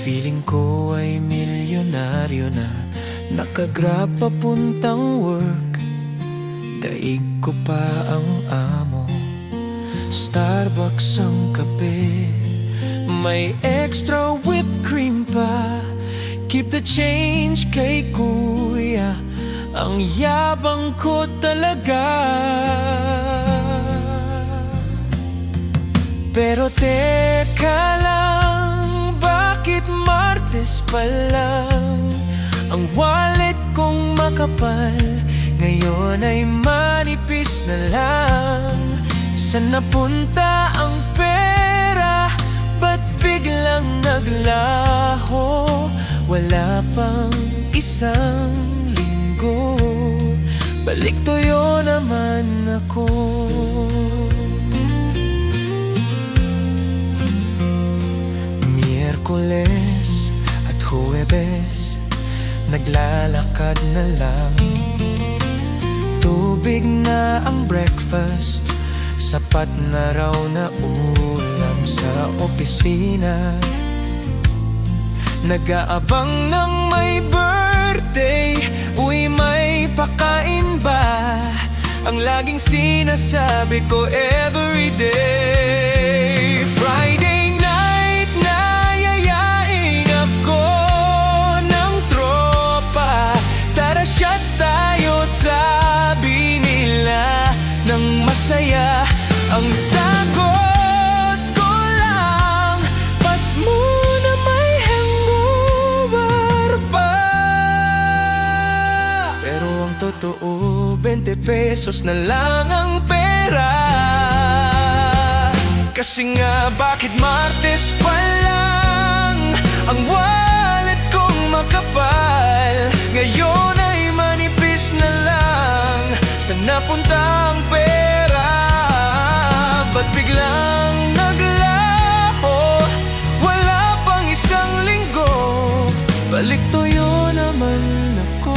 Feeling ko ay milyonaryo na, nakagrab papuntang work. Daig ko pa ang amo, Starbucks ang kape, may extra whipped cream pa. Keep the change kay kuya, ang yabang ko talaga. Pero teka lang, bakit Martes pa lang? Ang wallet kong makapal ngayon ay manipis na lang. Saan napunta ang pera? Ba't biglang naglaho? Wala pang isang linggo, balik tuyo naman ako. Miyerkules at Huwebes, naglalakad na lang. Tubig na ang breakfast, sapat na raw na ulam sa opisina. Nag-aabang ng may birthday, uy may pakain ba? Ang laging sinasabi ko everyday. Friday night na yayain ako ng tropa, tara shot tayo, sabi nila ng masaya. Ang sagot ko lang, pas muna, may hangover pa. Pero ang totoo, 20 pesos na lang ang pera. Kasi nga bakit Martes pa lang? Ang wallet kong makapal ngayon ay manipis na lang. Saan napunta ang pera? Ba't biglang naglaho? Wala pang isang linggo, balik tuyo naman ako.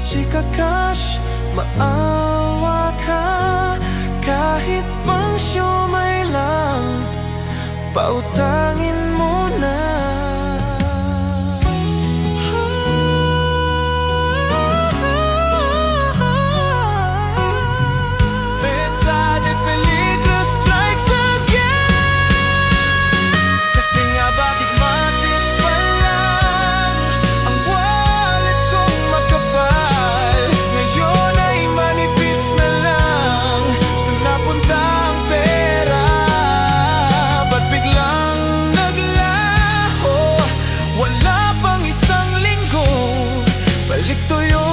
Chika Cash, maawa ka, kahit pang siomay lang, pautangin mo na. Petsa de peligro strikes again. Kasi nga bakit Martes pa lang? Ang wallet kong makapal ngayon ay manipis na lang. Saan napunta ang pera? Ba't biglang naglaho? Wala pang isang linggo, balik tuyo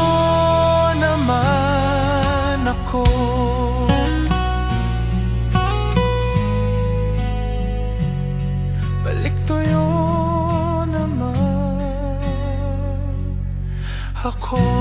naman ako. Balik tuyo naman ako.